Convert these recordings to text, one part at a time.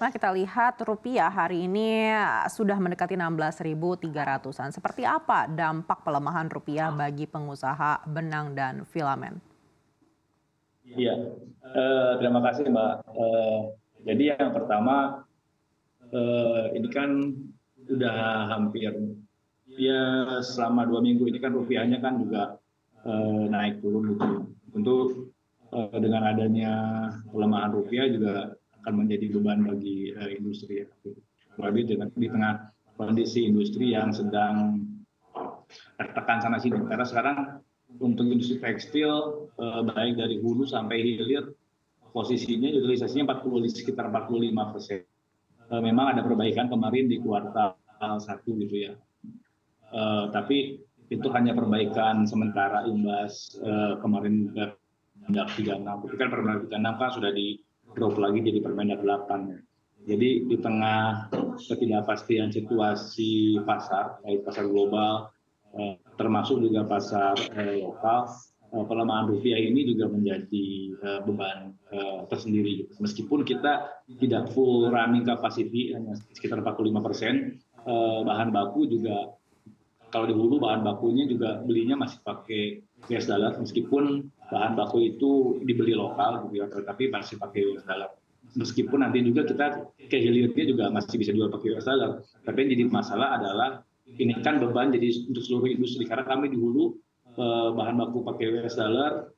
Retno, kita lihat rupiah hari ini sudah mendekati 16.300-an. Seperti apa dampak pelemahan rupiah bagi pengusaha benang dan filamen? Iya, terima kasih Mbak. Jadi yang pertama, ini kan udah hampir ya selama 2 minggu ini kan rupiahnya kan juga naik turun gitu. Tentu dengan adanya pelemahan rupiah juga akan menjadi beban bagi industri. Terlebih di tengah kondisi industri yang sedang tertekan sana sini. Karena sekarang untuk industri tekstil baik dari hulu sampai hilir posisinya utilisasinya sekitar 45%. Memang ada perbaikan kemarin di kuartal 1 gitu ya. Tapi itu hanya perbaikan sementara imbas kemarin Permendak 36. Tapi kan Permendak 36 kan sudah di drop lagi jadi Permendak 8. Jadi di tengah ketidakpastian situasi pasar, baik pasar global termasuk juga pasar lokal, pelemahan rupiah ini juga menjadi beban tersendiri. Meskipun kita tidak full running capacity, hanya sekitar 45%, bahan baku juga kalau di hulu bahan bakunya juga belinya masih pakai US dollar, meskipun bahan baku itu dibeli lokal gitu ya, tetapi masih pakai US dollar. Meskipun nanti juga kita ke hilirnya juga masih bisa jual pakai US dollar. Tapi yang jadi masalah adalah ini kan beban jadi untuk seluruh industri, karena kami di hulu bahan baku pakai US dollar,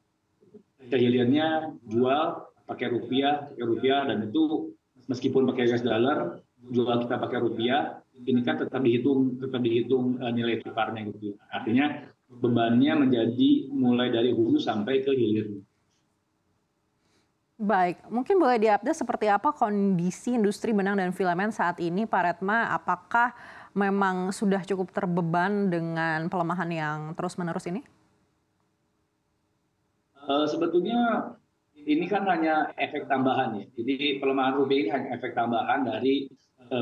ke hilirnya jual pakai rupiah, dan itu meskipun pakai US dollar, jual kita pakai rupiah, ini kan tetap dihitung nilai tukarnya gitu. Artinya bebannya menjadi mulai dari hulu sampai ke hilir. Baik, mungkin boleh diupdate seperti apa kondisi industri benang dan filamen saat ini, Pak Retma? Apakah memang sudah cukup terbeban dengan pelemahan yang terus-menerus ini? Sebetulnya ini kan hanya efek tambahan ya. Jadi pelemahan rupiah ini hanya efek tambahan dari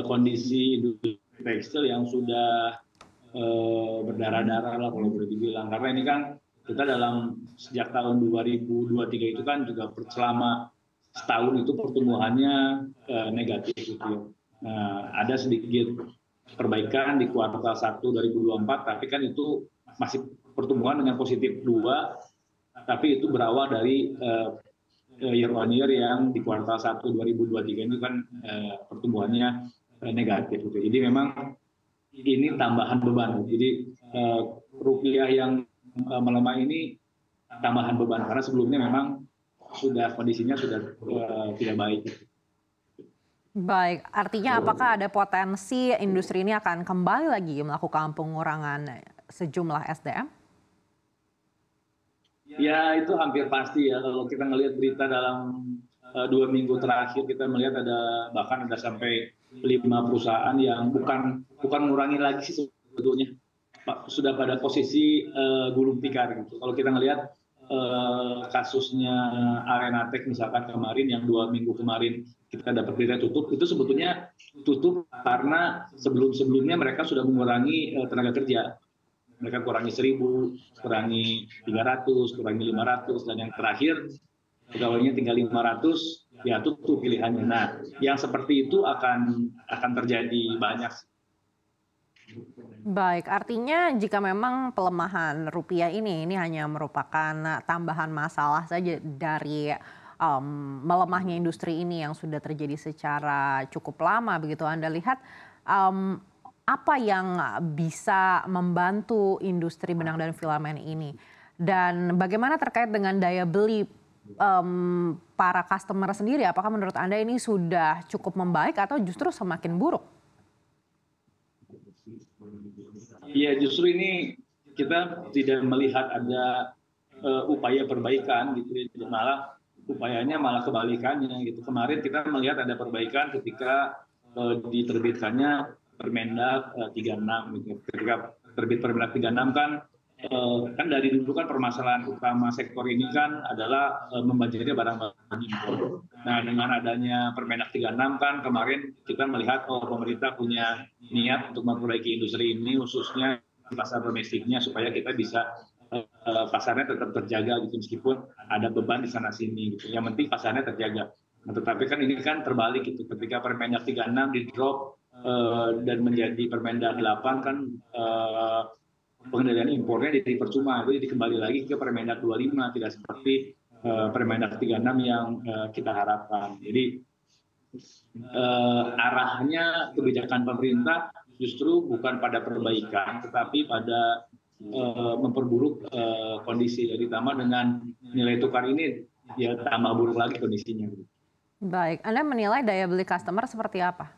kondisi industri tekstil yang sudah berdarah-darah lah kalau boleh dibilang. Karena ini kan kita sejak tahun 2023 itu kan juga selama setahun itu pertumbuhannya negatif gitu ya. Nah, ada sedikit perbaikan di kuartal 1 2024, tapi kan itu masih pertumbuhan dengan positif 2, tapi itu berawal dari year on year yang di kuartal 1 2023 ini kan pertumbuhannya negatif gitu. Jadi memang ini tambahan beban. Jadi rupiah yang melemah ini tambahan beban karena sebelumnya memang kondisinya sudah tidak baik. Baik, artinya apakah ada potensi industri ini akan kembali lagi melakukan pengurangan sejumlah SDM? Ya, itu hampir pasti ya. Kalau kita melihat berita dalam 2 minggu terakhir, kita melihat bahkan ada sampai 5 perusahaan yang bukan mengurangi lagi sih sebetulnya, Pak, sudah pada posisi gulung tikar gitu. Kalau kita melihat kasusnya Arenatek misalkan kemarin yang 2 minggu kemarin kita dapat berita tutup, itu sebetulnya tutup karena sebelumnya mereka sudah mengurangi tenaga kerja. Mereka kurangi 1.000, kurangi 300, kurangi 500, dan yang terakhir pegawainya tinggal 500, ya tutup pilihannya. Nah, yang seperti itu akan terjadi banyak. Baik, artinya jika memang pelemahan rupiah ini hanya merupakan tambahan masalah saja dari melemahnya industri ini yang sudah terjadi secara cukup lama begitu, Anda lihat apa yang bisa membantu industri benang dan filamen ini? Dan bagaimana terkait dengan daya beli para customer sendiri? Apakah menurut Anda ini sudah cukup membaik atau justru semakin buruk? Iya, justru ini kita tidak melihat ada upaya perbaikan gitu, malah upayanya malah kebalikannya gitu. Kemarin kita melihat ada perbaikan ketika diterbitkannya Permendak 36 gitu. Ketika terbit Permendak 36 kan dari dulu kan permasalahan utama sektor ini kan adalah membanjirnya barang-barang impor. Nah, dengan adanya Permendak 36 kan kemarin kita melihat pemerintah punya niat untuk memperbaiki industri ini khususnya di pasar domestiknya supaya kita bisa pasarnya tetap terjaga gitu, meskipun ada beban di sana sini gitu. Yang penting pasarnya terjaga. Nah, tetapi kan ini kan terbalik gitu, ketika Permendak 36 di drop dan menjadi Permendak 8 kan pengendalian impornya jadi percuma, itu jadi kembali lagi ke Permendak 25, tidak seperti Permendak 36 yang kita harapkan. Jadi arahnya kebijakan pemerintah justru bukan pada perbaikan, tetapi pada memperburuk kondisi. Jadi ditambah dengan nilai tukar ini, ya tambah buruk lagi kondisinya. Baik, Anda menilai daya beli customer seperti apa?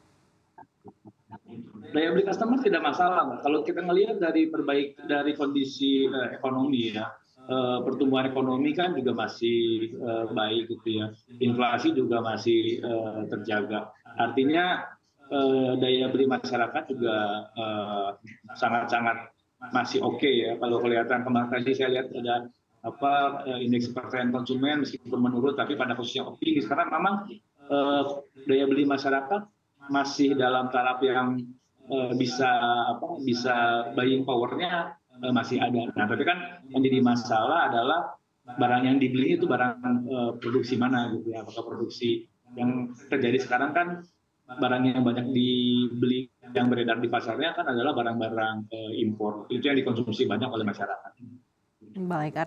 Daya beli customer tidak masalah, Mbak. Kalau kita melihat dari kondisi ekonomi ya, pertumbuhan ekonomi kan juga masih baik gitu ya, inflasi juga masih terjaga. Artinya daya beli masyarakat juga sangat-sangat masih oke ya. Kalau kelihatan kemarin tadi saya lihat ada indeks kepercayaan konsumen meskipun menurun tapi pada posisi yang optimis, karena memang daya beli masyarakat masih dalam taraf yang bisa buying powernya masih ada. Nah, tapi kan yang jadi masalah adalah barang yang dibeli itu barang produksi mana gitu ya. Apakah produksi yang terjadi sekarang kan barang yang banyak dibeli yang beredar di pasarnya kan adalah barang-barang impor. Itu yang dikonsumsi banyak oleh masyarakat. Baik.